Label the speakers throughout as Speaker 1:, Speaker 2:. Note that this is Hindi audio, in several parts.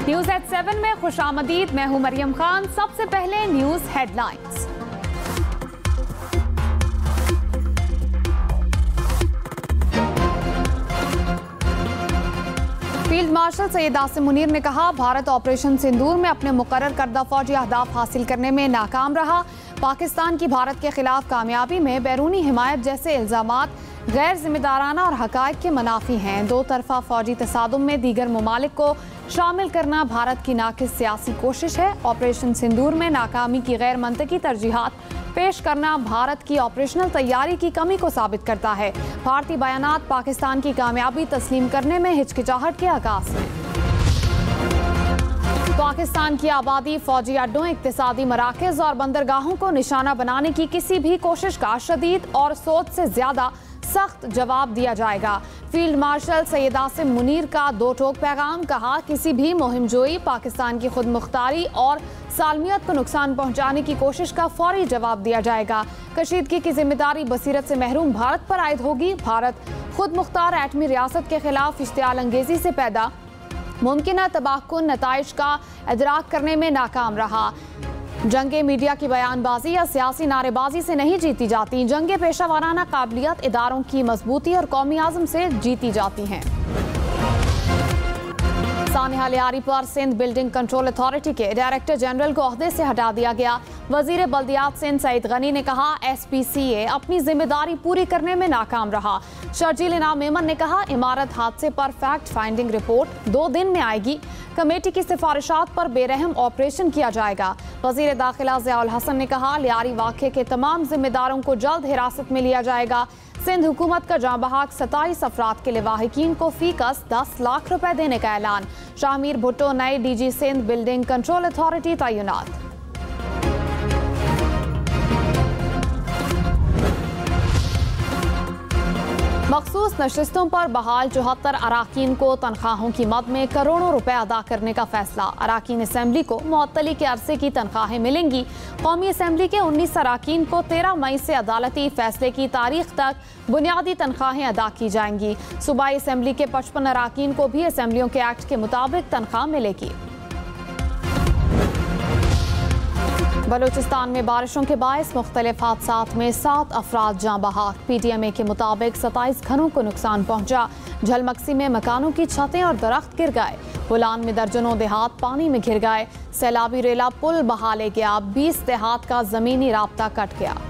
Speaker 1: न्यूज एट 7 में खुशामदीद। मैं हूं मरियम खान। सबसे पहले news headlines. Field marshal Syed Asim Munir ने कहा, भारत ऑपरेशन सिंदूर में अपने मुकर्रर करदा फौजी अहदाफ हासिल करने में नाकाम रहा। पाकिस्तान की भारत के खिलाफ कामयाबी में बैरूनी हिमायत जैसे इल्जामात गैर जिम्मेदाराना और हकायक के मुनाफी हैं। दो तरफा फौजी तसादुम में दीगर ममालिक को शामिल करना भारत की नाकिस सियासी कोशिश है। ऑपरेशन सिंदूर में नाकामी की गैर मंतकी तरजीहात पेश करना भारत की ऑपरेशनल तैयारी की कमी को साबित करता है। भारतीय बयानात पाकिस्तान की कामयाबी तस्लीम करने में हिचकिचाहट के आगाज हैं। पाकिस्तान की आबादी, फौजी अड्डों, इक्तिसादी मराकज़ और बंदरगाहों को निशाना बनाने की किसी भी कोशिश का शदीद और सोच से ज्यादा सख्त जवाब दिया जाएगा। फील्ड मार्शल सैयद आसिम मुनीर का दो टोक पैगाम। कहा, किसी भी मुहिम जोई, पाकिस्तान की खुद मुख्तारी और सालमियत को नुकसान पहुंचाने की कोशिश का फौरी जवाब दिया जाएगा। कशीदगी की जिम्मेदारी बसीरत से महरूम भारत पर आयद होगी। भारत खुद मुख्तार एटमी रियासत के खिलाफ इश्तियाल अंगेजी से पैदा मुमकिन तबाहकुन नताइज का इदराक करने में नाकाम रहा। जंगे मीडिया की बयानबाजी या सियासी नारेबाजी से नहीं जीती जाती। जंगे पेशा वाराना काबिलियत, इदारों की मजबूती और कौमी आज़म से जीती जाती हैं। सानिया लियारी पर सिंध बिल्डिंग कंट्रोल अथॉरिटी के डायरेक्टर जनरल को ओहदे से हटा दिया गया। वजीर बल्दियात सिंध सईद गनी ने कहा, SPCA अपनी जिम्मेदारी पूरी करने में नाकाम रहा। शर्जील इनाम मेमन ने कहा, इमारत हादसे पर फैक्ट फाइंडिंग रिपोर्ट 2 दिन में आएगी। कमेटी की सिफारिशात पर बेरहम ऑपरेशन किया जाएगा। वजीर दाखिला ज़ियाउल हसन ने कहा, लियारी वाक़े के तमाम जिम्मेदारों को जल्द हिरासत में लिया जाएगा। सिंध हुकूमत का जाँ बहक 27 अफराद के लिवाहिकीन को फीकस 10 लाख रुपए देने का ऐलान। शाहमीर भुट्टो नए DG Sindh building control authority तैनात। मखसूस नशिस्तों पर बहाल 74 अराकीन को तनख्वाहों की मद में करोड़ों रुपए अदा करने का फैसला। अराकीन असम्बली को मुअत्तली के अरसे की तनख्वाहें मिलेंगी। कौमी असम्बली के 19 अराकीन को 13 मई से अदालती फैसले की तारीख तक बुनियादी तनख्वाहें अदा की जाएंगी। सूबाई असम्बली के 55 अराकीन को भी असम्बलियों के एक्ट के मुताबिक तनख्वाह मिलेगी। बलूचिस्तान में बारिशों के बायस मुख्तलिफ हादसात में 7 अफराद जाँ बहक। PTMA के मुताबिक 27 घरों को नुकसान पहुंचा। झलमक्सी में मकानों की छतें और दरख्त गिर गए। बुलान में दर्जनों देहात पानी में घिर गए। सैलाबी रेला पुल बहा ले गया। 20 देहात का जमीनी राब्ता कट गया।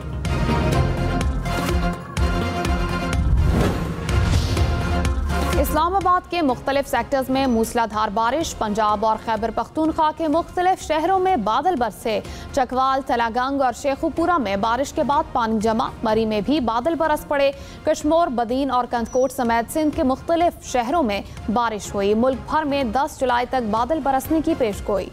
Speaker 1: इस्लामाबाद के मुख्तलिफ सेक्टर्स में मूसलाधार बारिश। पंजाब और खैबर पख्तूनख्वा के मुख्तलिफ शहरों में बादल बरसे। चकवाल, तलागंग और शेखुपुरा में बारिश के बाद पानी जमा। मरी में भी बादल बरस पड़े। कश्मोर, बदीन और कंदकोट समेत सिंध के मुख्तलिफ शहरों में बारिश हुई। मुल्क भर में 10 जुलाई तक बादल बरसने की पेशगोई।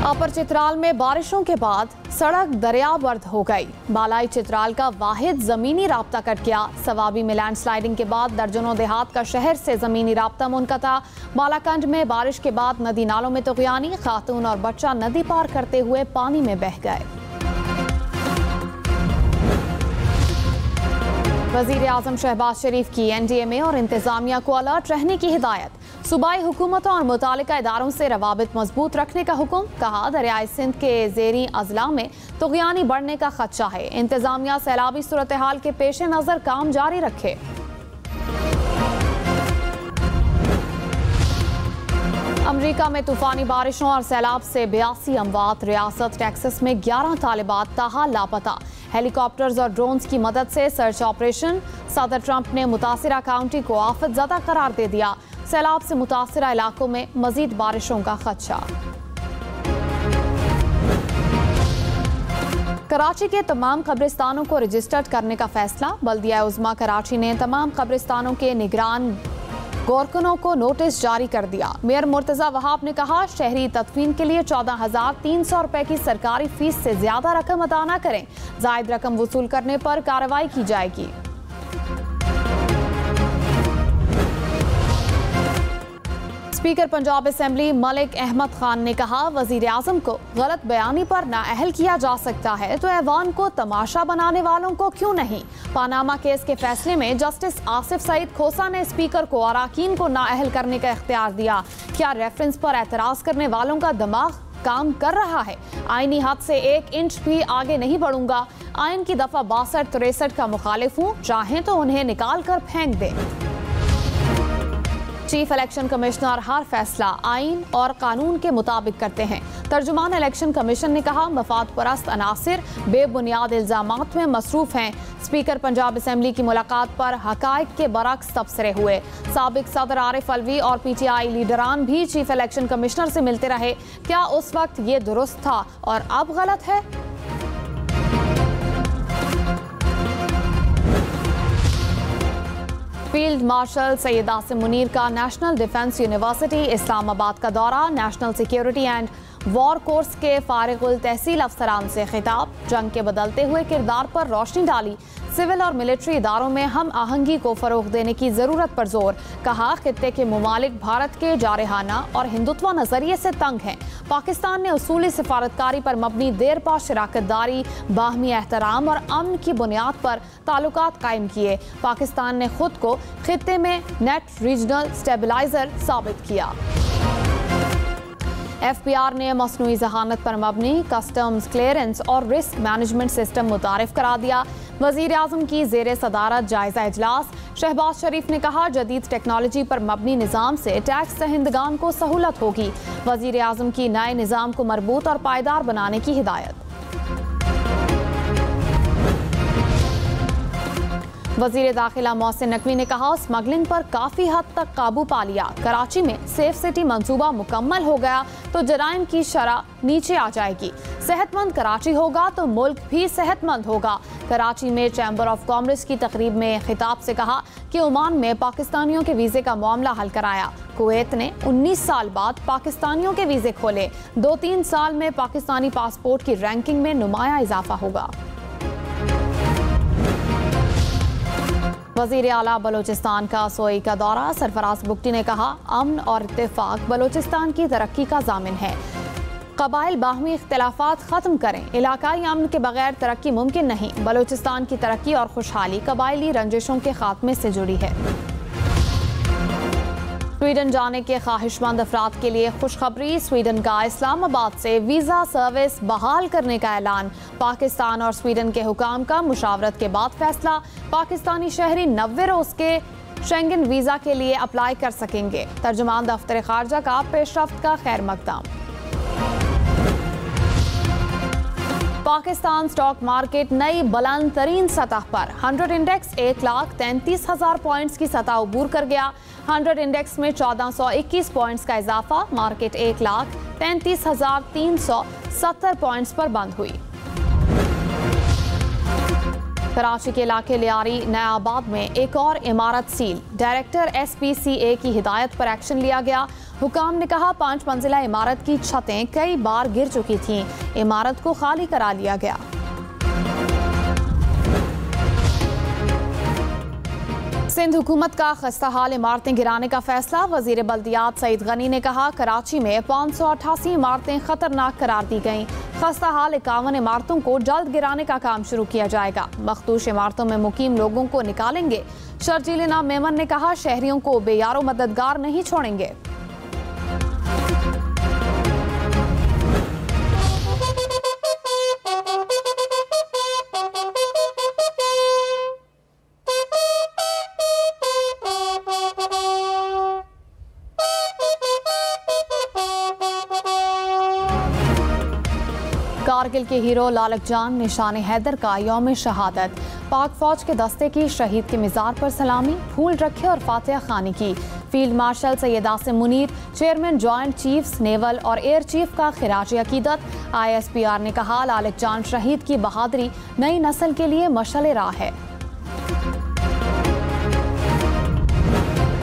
Speaker 1: अपर चित्राल में बारिशों के बाद सड़क दरियाबर्द हो गई। बालाई चित्राल का वाहिद जमीनी राब्ता कट गया। सवाबी में लैंडस्लाइडिंग के बाद दर्जनों देहात का शहर से जमीनी राब्ता मुनक़ता। बालाकंड में बारिश के बाद नदी नालों में तुग़यानी। खातून और बच्चा नदी पार करते हुए पानी में बह गए। वज़ीर आज़म शहबाज शरीफ की NDMA और इंतजामिया को अलर्ट रहने की हिदायत। सूबाई हुकूमतों और मुतालिका इदारों से रवाबित मजबूत रखने का हुक्म। कहा, दरियाई सिंध के ज़ेरी अजला में तुग़यानी बढ़ने का खदशा है। इंतजामिया सैलाबी सूरत हाल के पेश नज़र काम जारी रखे। अमरीका में तूफानी बारिशों और सैलाब से 82 अमवात। रियासत टेक्सास में 11 तालिबात ताहाल लापता। हेलीकॉप्टर्स और ड्रोन्स की मदद से सर्च ऑपरेशन। सदर ट्रंप ने मुतासिरा काउंटी को आफत ज़दा करार दे दिया। सैलाब से मुतासिरा इलाकों में मजीद बारिशों का खदशा। कराची के तमाम कब्रिस्तानों को रजिस्टर्ड करने का फैसला। बल्दिया उज़्मा कराची ने तमाम कब्रिस्तानों के निगरान गोरकनों को नोटिस जारी कर दिया। मेयर मुर्तजा वहाब ने कहा, शहरी तदफीन के लिए 14,300 रुपए की सरकारी फीस से ज्यादा रकम अदा न करें। जायद रकम वसूल करने पर कार्रवाई की जाएगी। स्पीकर पंजाब असेंबली मलिक अहमद खान ने कहा, वजीर आजम को गलत बयानी पर नाअहल किया जा सकता है तो ऐवान को तमाशा बनाने वालों को क्यों नहीं। पानामा केस के फैसले में जस्टिस आसिफ सईद खोसा ने स्पीकर को अराकीन को नाअहल करने का इख्तियार दिया। क्या रेफरेंस पर एतराज करने वालों का दिमाग काम कर रहा है? आईनी हद से 1 इंच भी आगे नहीं बढ़ूंगा। आइन की दफा 62-63 का मुखालिफ हूँ, चाहें तो उन्हें निकाल कर फेंक दे। चीफ इलेक्शन कमिश्नर हर फैसला आइन और कानून के मुताबिक करते हैं। तर्जुमान इलेक्शन कमीशन ने कहा, मफाद परस्त अनासिर बेबुनियाद इल्जामात में मसरूफ हैं। स्पीकर पंजाब असेंबली की मुलाकात पर हकायक के बरक्स तबसरे हुए। साबिक सदर आरिफ अलवी और PTI लीडरान भी चीफ इलेक्शन कमिश्नर से मिलते रहे। क्या उस वक्त ये दुरुस्त था और अब गलत है? फील्ड मार्शल सैयद आसिम मुनीर का नेशनल डिफेंस यूनिवर्सिटी इस्लामाबाद का दौरा। National security and war course के फारिगुल तहसील अफसरान से खिताब। जंग के बदलते हुए किरदार पर रोशनी डाली। सिविल और मिलिट्री इदारों में हम आहंगी को फरोग देने की जरूरत पर जोर। कहा, खित्ते के मुमालिक भारत के जारहाना और हिंदुत्व नजरिए से तंग हैं। पाकिस्तान ने उसूली सिफारतकारी पर मबनी देरपा शराकतदारी, बाहमी एहतराम और अमन की बुनियाद पर ताल्लुकात कायम किए। पाकिस्तान ने खुद को खित्ते में नेट रीजनल स्टेबलाइजर साबित किया। FBR ने मसनूई जहानत पर मबनी कस्टम्स क्लियरेंस और रिस्क मैनेजमेंट सिस्टम मुतारिफ करा दिया। वजीर आजम की जेर सदारत जायजा इजलास। शहबाज शरीफ ने कहा, जदीद टेक्नोलॉजी पर मबनी निज़ाम से टैक्स दहिंदगान को सहूलत होगी। वजीर आजम की नए निज़ाम को मरबूत और पायदार बनाने की हिदायत। वजीर दाखिला मोहसिन नकवी ने कहा, स्मगलिंग पर काफी हद तक काबू पा लिया। कराची में सेफ सिटी मंसूबा मुकम्मल हो गया तो जराइम की शरह नीचे आ जाएगी। सेहतमंद कराची होगा तो मुल्क भी सेहतमंद होगा। कराची में चैम्बर ऑफ कॉमर्स की तकरीब में खिताब से कहा कि ओमान में पाकिस्तानियों के वीजे का मामला हल कराया। कुवैत ने 19 साल बाद पाकिस्तानियों के वीजे खोले। 2-3 साल में पाकिस्तानी पासपोर्ट की रैंकिंग में नुमाया इजाफा होगा। वजीर आला बलोचिस्तान का सोई का दौरा। सरफराज बुगटी ने कहा, अमन और इत्तेफाक बलोचिस्तान की तरक्की का जामिन है। कबाइल बाहमी इख्तिलाफात खत्म करें। इलाकाई अमन के बगैर तरक्की मुमकिन नहीं। बलोचिस्तान की तरक्की और खुशहाली कबाइली रंजिशों के खात्मे से जुड़ी है। स्वीडन जाने के ख्वाहिशमंद अफराद के लिए खुशखबरी। स्वीडन का इस्लामाबाद से वीज़ा सर्विस बहाल करने का ऐलान। पाकिस्तान और स्वीडन के हुकाम का मुशावरत के बाद फैसला। पाकिस्तानी शहरी 90 रोज के शेंगन वीज़ा के लिए अप्लाई कर सकेंगे। तर्जुमान दफ्तर खारजा का पेशरफ्त का खैर मकदम। पाकिस्तान स्टॉक मार्केट नई बुलंद तरीन सतह पर। 100 इंडेक्स 1,33,000 पॉइंट्स की सतह अबूर कर गया। 100 इंडेक्स में 1421 पॉइंट्स का इजाफा। मार्केट 1,33,370 पॉइंट्स पर बंद हुई। कराची के इलाके लियारी नयाबाद में एक और इमारत सील। डायरेक्टर SPCA की हिदायत पर एक्शन लिया गया। हुकाम ने कहा, 5 मंजिला इमारत की छतें कई बार गिर चुकी थीं। इमारत को खाली करा लिया गया। सिंध हुकूमत का खस्ता हाल इमारतें गिराने का फैसला। वजीर बल्दियात सईद गनी ने कहा, कराची में 588 इमारतें खतरनाक करार दी गईं। खस्ता हाल 51 इमारतों को जल्द गिराने का काम शुरू किया जाएगा। मखदूश इमारतों में मुकीम लोगों को निकालेंगे। शर्जील इनाम मेमन ने कहा, शहरियों को बेयारो मददगार नहीं छोड़ेंगे। कारगिल के हीरो लालक जान निशान हैदर का यौम शहादत। पाक फौज के दस्ते की शहीद के मिज़ार पर सलामी, फूल रखे और फातिहा खानी की। Field marshal Syed Asim Munir, chairman joint chiefs naval और एयर चीफ का खिराज अकीदत। ISPR ने कहा, लालक जान शहीद की बहादुरी नई नस्ल के लिए मशाल राह है।